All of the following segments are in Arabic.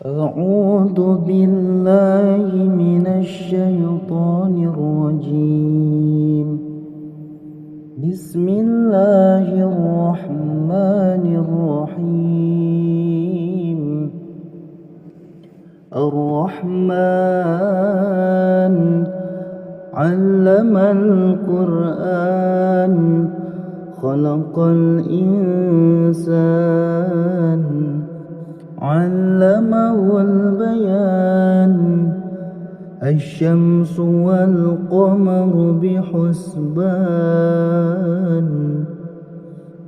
أعوذ بالله من الشيطان الرجيم. بسم الله الرحمن الرحيم. الرحمن علم القرآن خلق الإنسان علمه البيان. الشمس والقمر بحسبان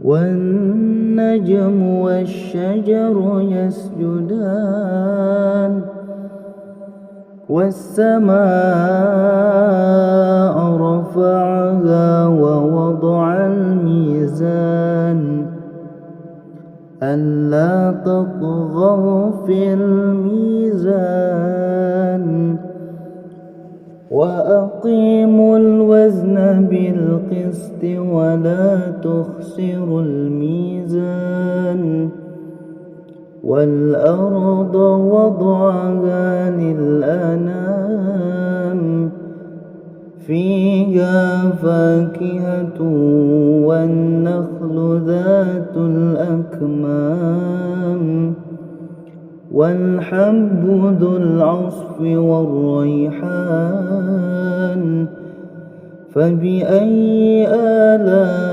والنجم والشجر يسجدان والسماء رفعها ووضع الميزان ألا تطغوا في الميزان وأقيموا الوزن بالقسط ولا تخسروا الميزان والأرض وضعها للأنام فيها فاكهة والنخل ذات الأكمام والحب ذو العصف والريحان. فبأي آلاء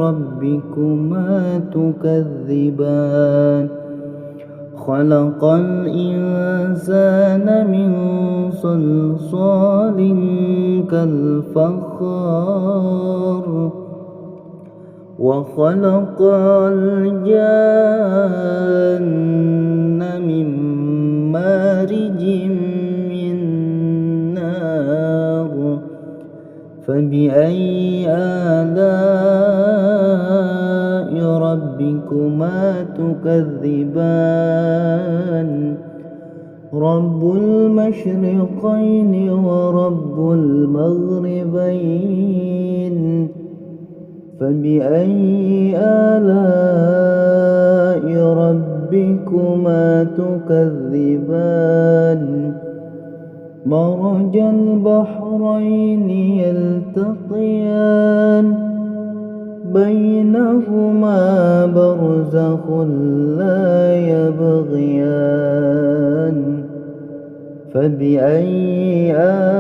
ربكما تكذبان خلق الإنسان من صلصال كالفخار وخلق الجان من مارج من نار. فبأي آلاء ربكما تكذبان رب المشرقين ورب المغربين. فبأي آلاء ربكما تكذبان مرج البحرين يلتقيان بينهما برزخ لا يبغيان. فبأي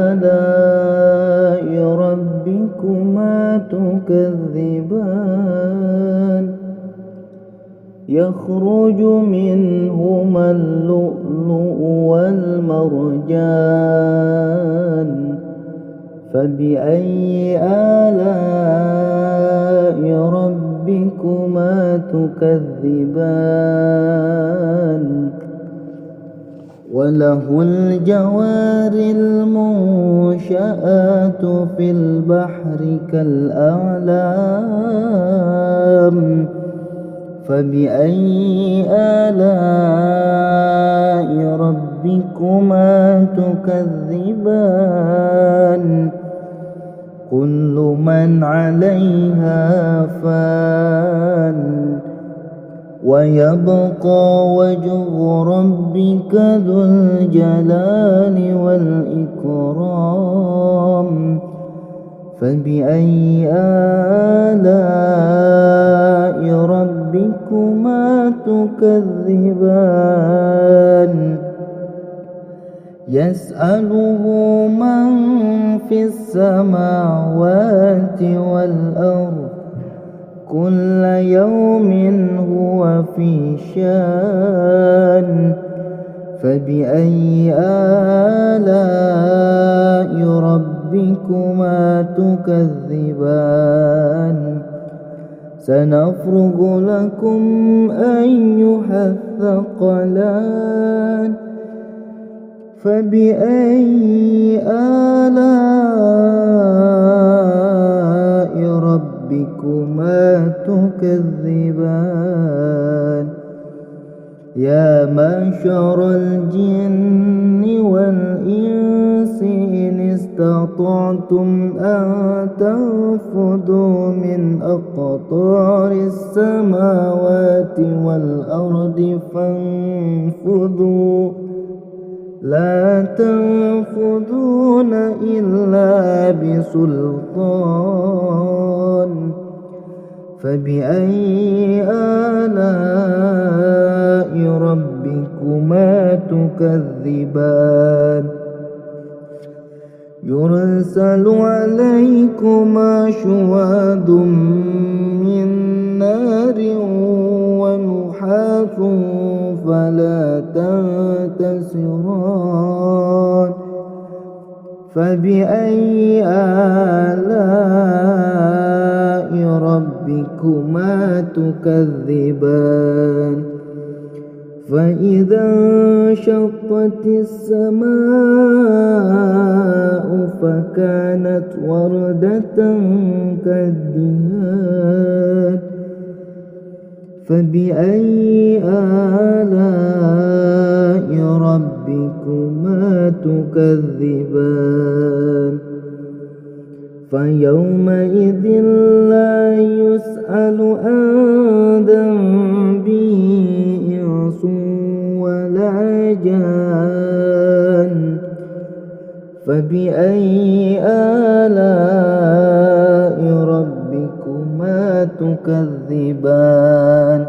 آلاء ربكما تكذبان يخرج منهما اللؤلؤ والمرجان. فبأي آلاء ربكما تكذبان وله الجوار المنشآت في البحر كالأعلام. فبأي آلاء ربكما تكذبان كل من عليها فان ويبقى وجه ربك ذو الجلال والإكرام. فبأي آلاء ربكما تكذبان يسأله من في السماوات والأرض كل يوم هو في شان. فبأي آلاء ربكما تكذبان سنفرغ لكم أيها الثقلان. فبأي آلاء ربكما تكذبان يا معشر الجن والإنس إن استطعتم أن تنفذوا من أقطار السماوات والأرض فانفذوا لا تنفذون إلا بسلطان فبأي آلاء ربكما تكذبان يرسل عليكما شواظ من نار ونحاس فلا تنتصران فبأي آلاء ربكما تكذبان فإذا انشقت السماء فكانت وردة كالدهان فبأي آلاء ربكما تكذبان فيومئذ لا يسأل عن ذنبه إنس ولا جان فبأي آلاء ربكما تكذبان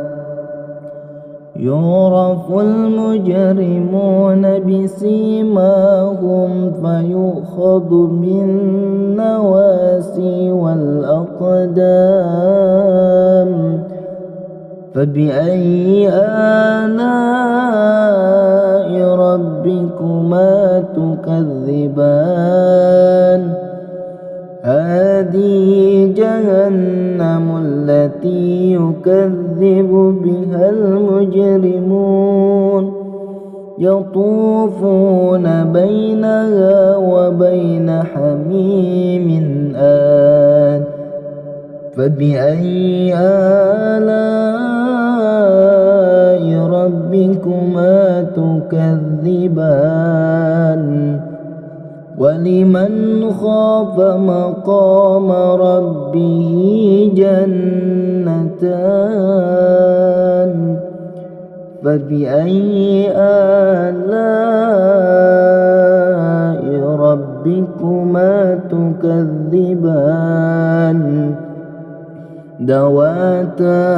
يعرف المجرمون بسيماهم فيؤخذ بالنواسي والأقدام فبأي آلاء ربكما تكذبان هذه جهنم التي يكذب بها المجرمون يطوفون بينها وبين حميم آن فبأي آلاء ربكما تكذبان ولمن خاف مقام ربه جنتان فبأي آلاء ربكما تكذبان ذواتا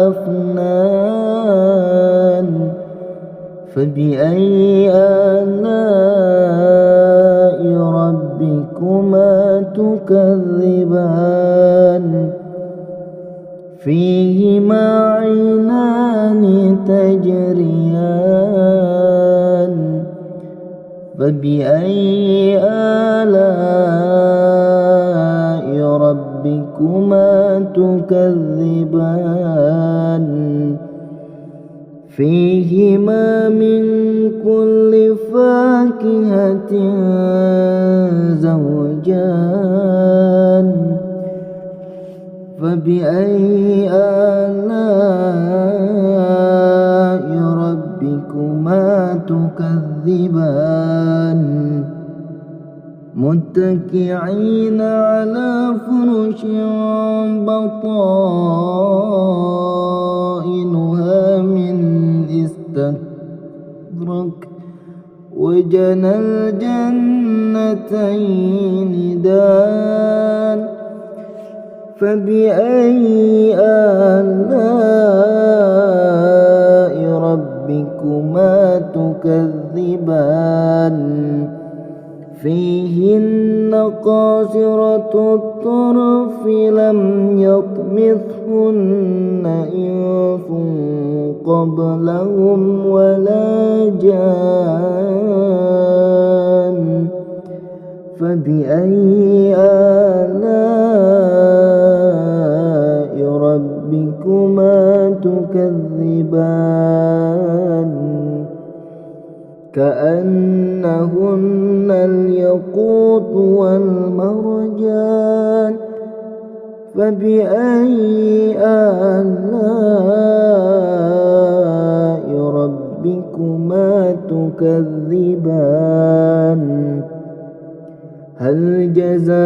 أفنان فبأي آلاء ربكما تكذبان فيهما عينان تجريان فبأي آلاء ربكما تكذبان فيهما من كل فاكهة زوجان فبأي آلاء ربكما تكذبان متكئين على فرش بطائنها من استبرق وجنى الجنتين دان فبأي آلاء ربكما تكذبان فيهن قاصرات الطرف لم يطمثهن إنس قبلهم ولا جان فبأي آلاء ربكما تكذبان كأنهن الياقوت والمرجان فبأي آلاء ربكما تكذبان هل جزاء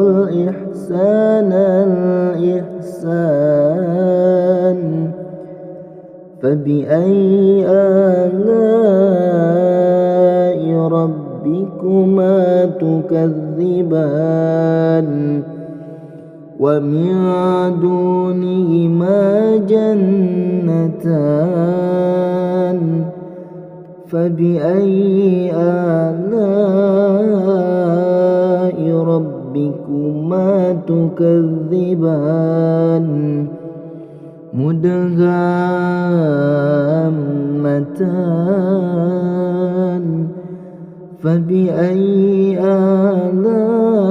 الإحسان الإحسان فبأي آلاء ربكما تكذبان ومن دونهما جنتان فبأي آلاء ربكما تكذبان مدهامتان فبأي آلاء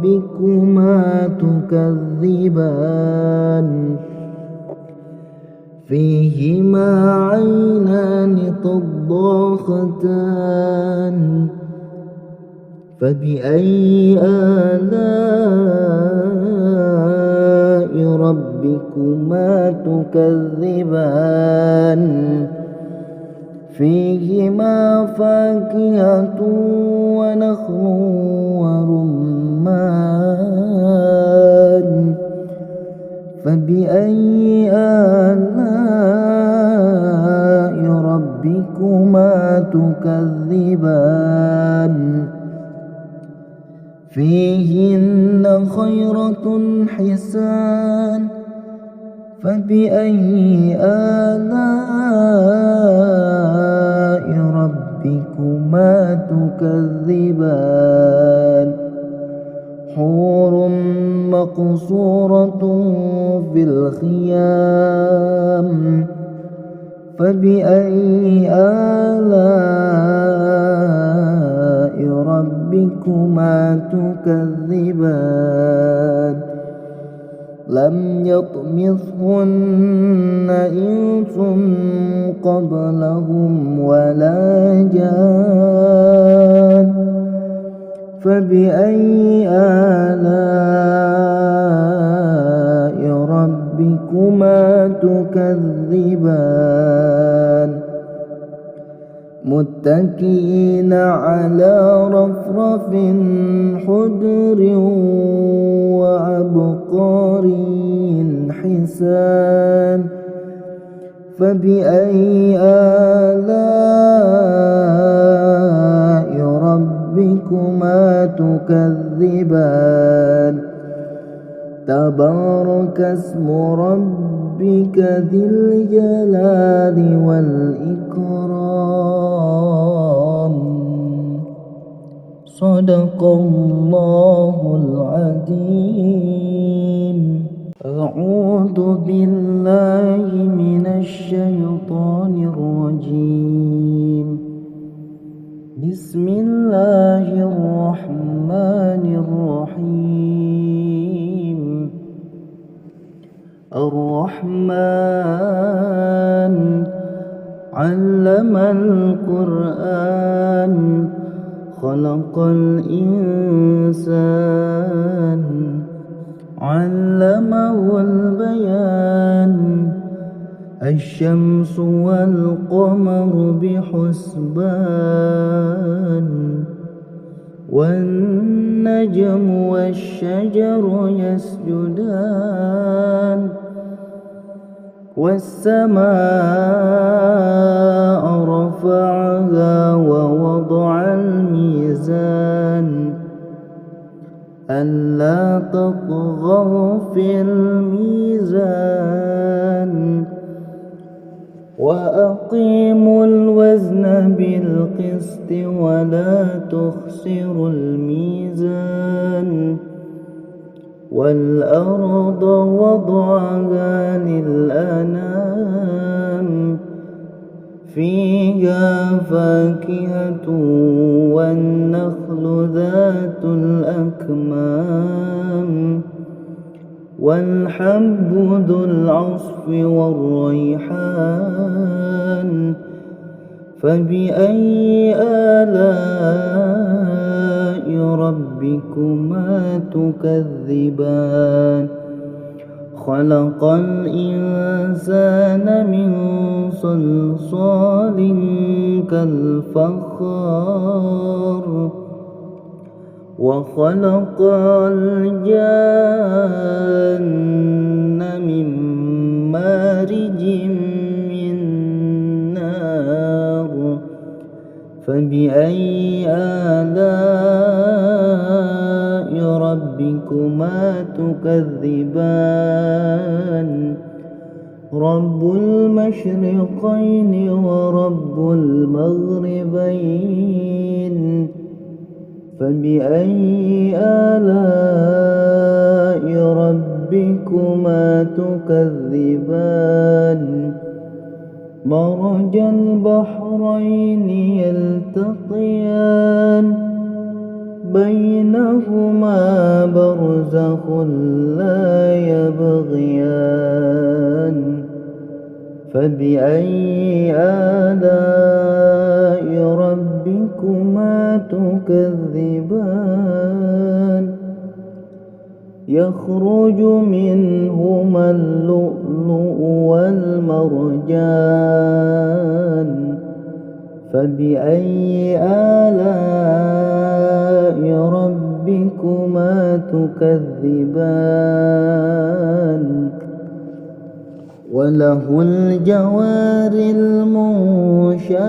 ربكما تكذبان فيهما عينان تضاختان فبأي آلاء ربكما تكذبان فيهما فاكهة ونخل ورمان فبأي آلاء ربكما تكذبان فيهن خيرة حسان فبأي آلاء ربكما تكذبان حور مقصورة في الخيام فبأي آلاء ربكما تكذبان لم يطمثهن إنس قبلهم ولا جان فبأي آلاء ربكما تكذبان متكئين على رفرف خضر وعبقري حسان فبأي آلاء ربكما تكذبان تبارك اسم ربك ذي الجلال والإكرام صدق الله العظيم أعوذ بالله من الشيطان الرجيم بسم الله الرحمن الرحيم الرحمن علم القرآن خلق الإنسان علمه البيان الشمس والقمر بحسبان والنجم والشجر يسجدان والسماء رفعها ووضع الميزان ألا تطغوا في الميزان وأقيموا الوزن بالقسط ولا تخسروا الميزان والأرض وضعها للأنام فيها فاكهة والنخل ذات الأكمام والحب ذو العصف والريحان فبأي آلاء ربكما تكذبان وخلق الإنسان من صلصال كالفخار وخلق الجان من مارج من نار فبأي آلاء ربكما تكذبان رب المشرقين ورب المغربين فبأي آلاء ربكما تكذبان مرج البحرين يلتقيان بينهما برزخ لا يبغيان فبأي آلاء ربكما تكذبان يخرج منهما اللؤلؤ والمرجان فبأي آلاء ربكما تكذبان وله الجوار المنشآت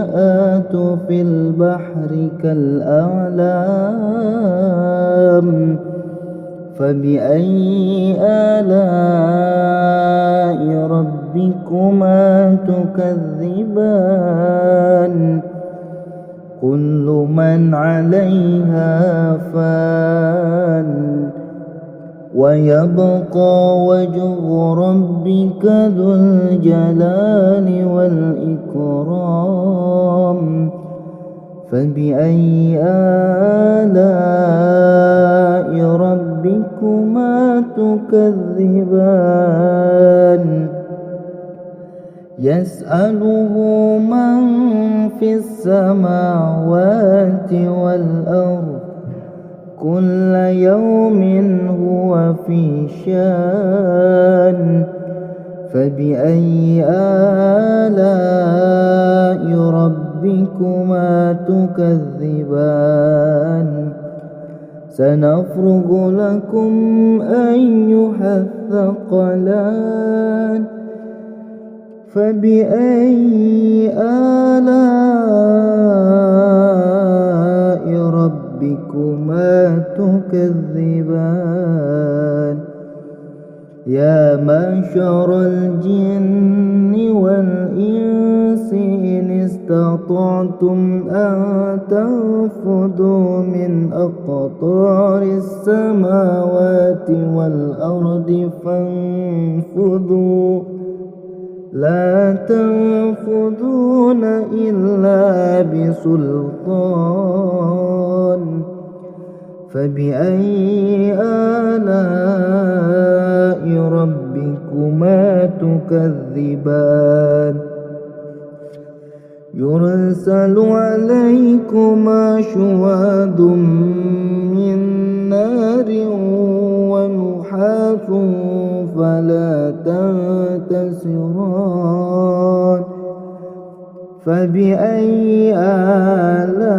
في البحر كالأعلام فبأي آلاء ربكما تكذبان كل من عليها فان ويبقى وجه ربك ذو الجلال والإكرام فبأي آلاء ربكما تكذبان يسأله من في السماوات والأرض كل يوم هو في شان فبأي آلاء ربكما تكذبان سنفرغ لكم أيها الثقلان فبأي آلاء ربكما تكذبان يا معشر الجن والإنس إن استطعتم أن تنفذوا من أقطار السماوات والأرض فانفذوا لا تنفذون إلا بسلطان فبأي آلاء ربكما تكذبان يرسل عليكما شواظ من نار ونحاس فلا تنتصران فبأي آلاء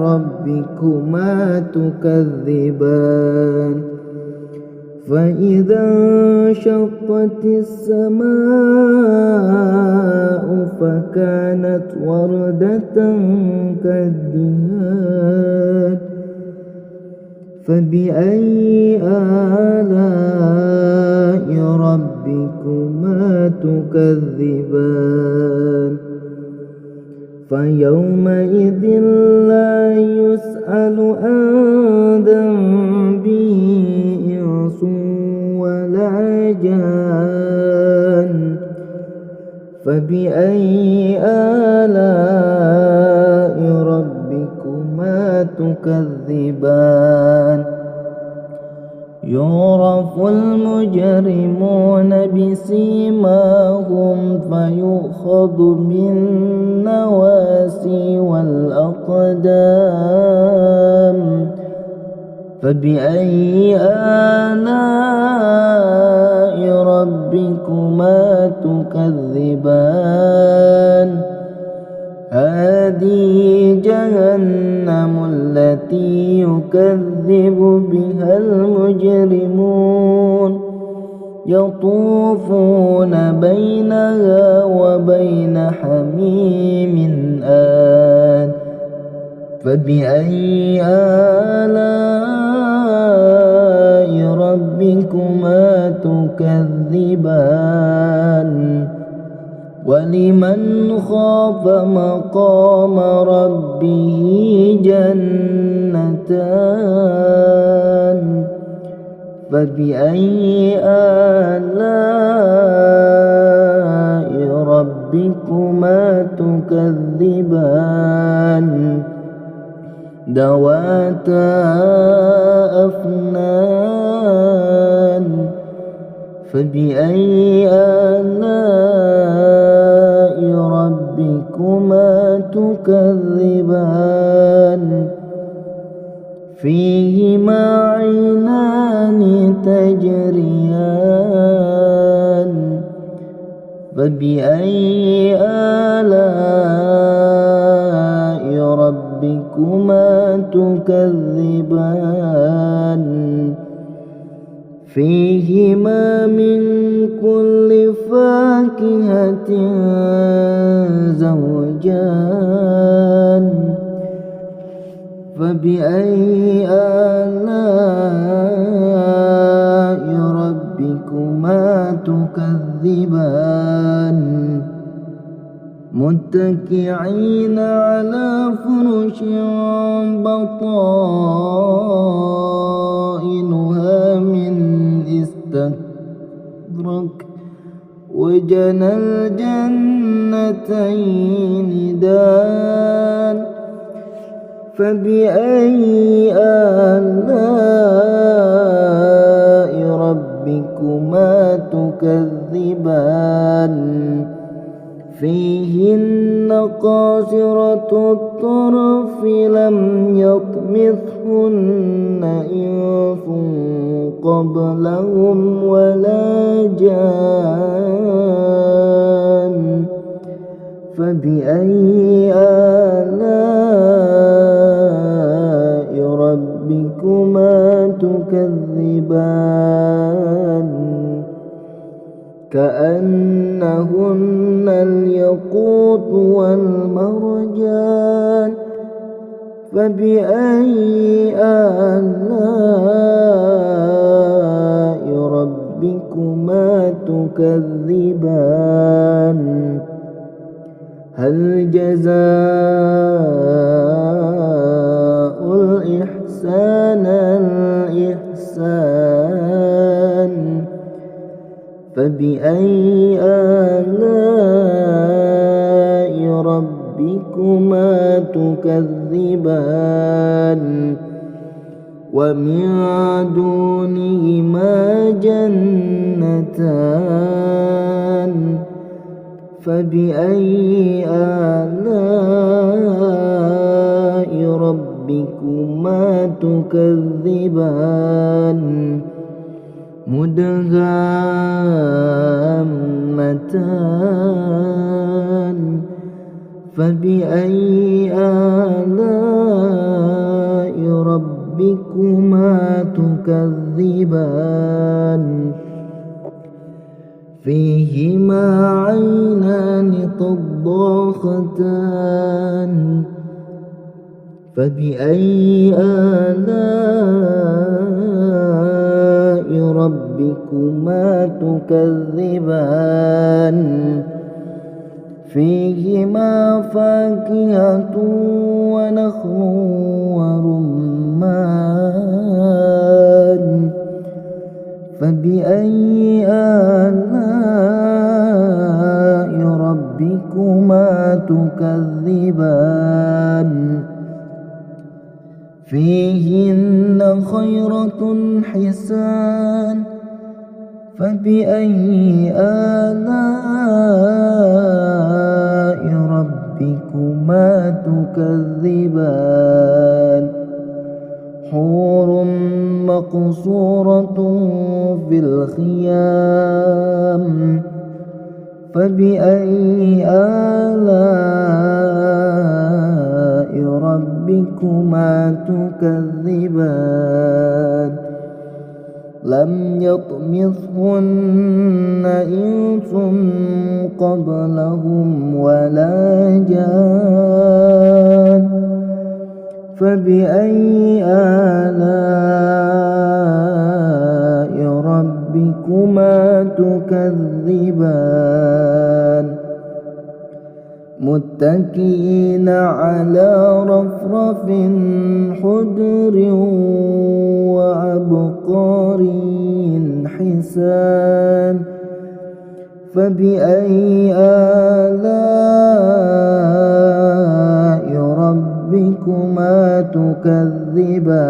ربكما تكذبان فإذا انشقت السماء فكانت وردة كالدهان فبأي آلاء ربكما تكذبان فيومئذ لا يسأل عن ذنبه إنس ولا جان فبأي آلاء ربكما تكذبان يعرف المجرمون بسيماهم فيؤخذ بالنواسي والأقدام فبأي آلاء ربكما تكذبان هذه جهنم التي يكذب بها المجرمون يطوفون بينها وبين حميم آن فبأي آلاء ربكما تكذبان ولمن خاف مقام ربه جنتان فبأي آلاء ربكما تكذبان ذواتا أفنان فبأي آلاء ربكما تكذبان فيهما عينان تجريان فبأي آلاء ربكما تكذبان فيهما من كل فاكهة زوجان فبأي آلاء ربكما تكذبان متكئين على فرش بطائنها من استبرق وجنى الجنتين دان فبأي آلاء ربكما تكذبان فيهن قاصرات الطرف لم يطمثهن إنس قبلهم ولا جان فبأي آلاء ربكما تكذبان كأنهن الياقوت والمرجان فبأي آلاء ربكما تكذبان هل جزاء الإحسان الإحسان فبأي آلاء ربكما تكذبان ومن دونهما جنتان فبأي آلاء ربكما تكذبان مدهامتان فبأي آلاء ربكما تكذبان فيهما عينان تضاختان فبأي آلاء ربكما تكذبان فيهما فاكهة ونخل ورمان فبأي آلاء ربكما تكذبان فيهن خيرة حسان فبأي آلاء ربكما تكذبان حور مقصورة في الخيام فبأي آلاء ربكما تكذبان لم يطمثهن إنس قبلهم ولا جان فبأي آلاء ربكما تكذبان متكئين على رفرف خضر وعبقري حسان فبأي آلاء ربكما تكذبان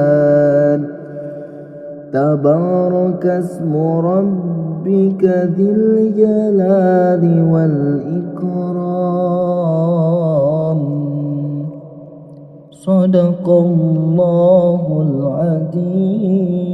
تبارك اسم ربك ذي الجلال والإكرام صدق الله العظيم.